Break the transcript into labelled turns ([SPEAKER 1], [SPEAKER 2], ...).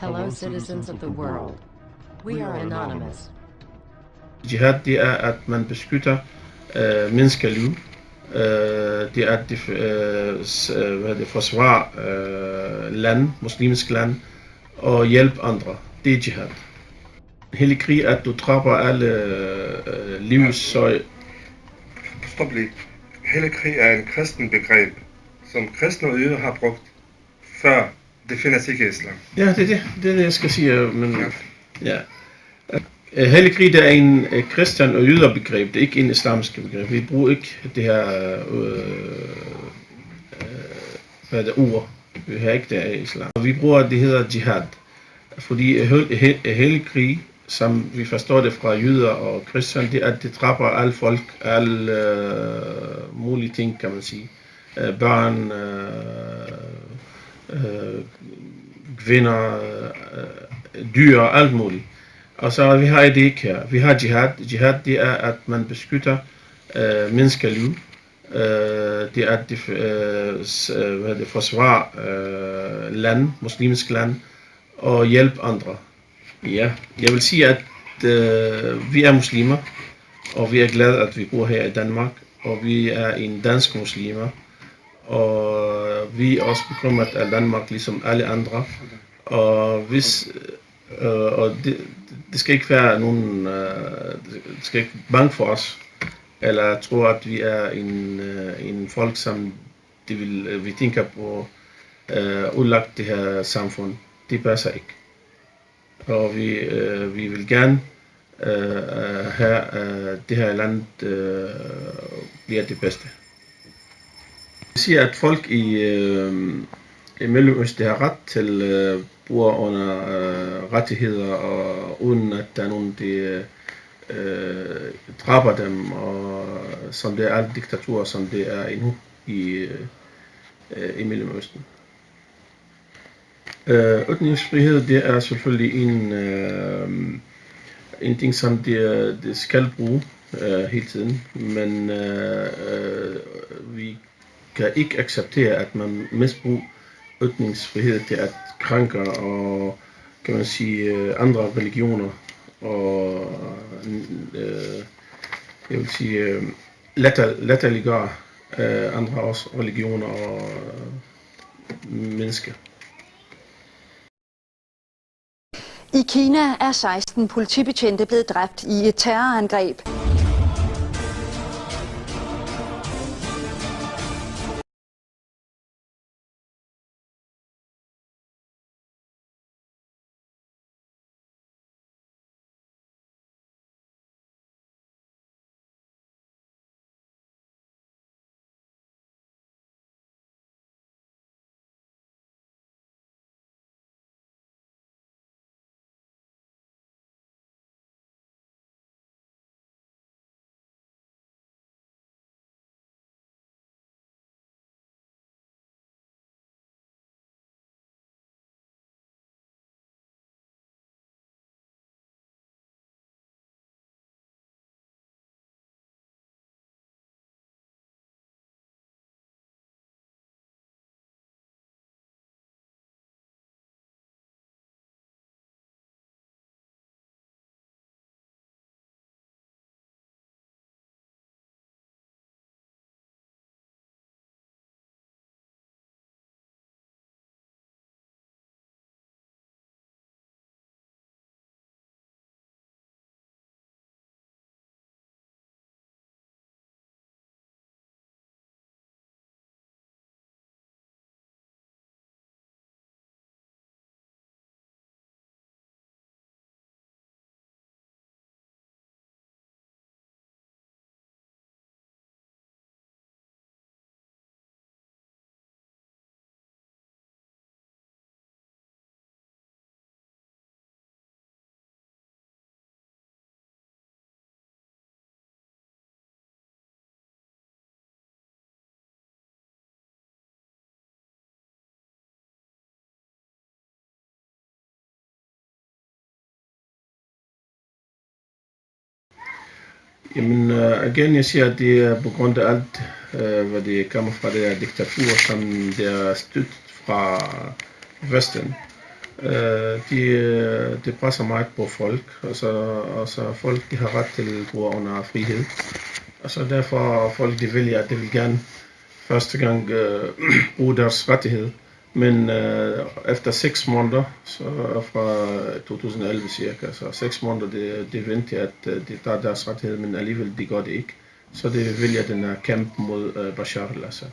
[SPEAKER 1] Hello, citizens of the world. We are anonymous.
[SPEAKER 2] Jihad, det er, at man beskytter menneskeliv. Det er, at det forsvarer land, muslimsk land, og hjælpe andre. Det er jihad. Hellig krig er, at du dræber alle livsøj.
[SPEAKER 3] Stop lige. Hellig krig er en kristen begreb, som kristne og jøder har brugt før. Det findes ikke i islam.
[SPEAKER 2] Ja, det er det, jeg skal sige. Men, ja. Hellig krig er en kristen og jøder begreb, det er ikke en islamsk begreb. Vi bruger ikke det her hvad er det ord. Vi har ikke det i islam. Vi bruger det hedder jihad, fordi hellig krig, som vi forstår det fra jøder og kristne, det er, at det dræber alle folk, alle mulige ting, kan man sige. Børn, kvinder, dyr, alt muligt. Og så vi har det ikke her. Vi har jihad. Jihad, det er, at man beskytter menneskeliv. Det er, at det forsvarer land, muslimsk land, og hjælpe andre. Ja, jeg vil sige, at vi er muslimer, og vi er glade, at vi bor her i Danmark, og vi er en dansk muslimer, og vi er også bekymret af Danmark, ligesom alle andre. Og det skal ikke være nogen, det skal ikke bange for os, eller tro, at vi er en folk, som vi tænker på udlagt det her samfund. Det passer ikke. Og vi vil gerne have det her land bliver det bedste. Jeg siger, at folk i Mellemøsten har ret til bor under rettigheder, og uden at der er nogen, der dræber dem, og som det er alle diktaturer, som det er endnu i Mellemøsten. Ytringsfrihed, det er selvfølgelig en ting, som det skal bruge hele tiden, men vi kan ikke acceptere, at man misbruger ytringsfrihed til at krænke og, kan man sige, andre religioner og jeg vil sige latterliggøre andre også religioner og mennesker.
[SPEAKER 4] I Kina er 16 politibetjente blevet dræbt i et terrorangreb.
[SPEAKER 2] Jamen, igen, jeg siger, at det er på grund af alt, hvad det kommer fra det diktatur, som det er stødt fra Vesten. Det presser meget på folk, og så folk de har ret til brug under frihed. Og så derfor folk de vælger, at de vil gerne første gang bruge deres rettighed. Men efter 6 måneder, så fra 2011 cirka, så 6 måneder, det venter at de tager deres rettighed, men alligevel de gør det ikke. Så det vælger den her kamp mod Bashar al-Assad.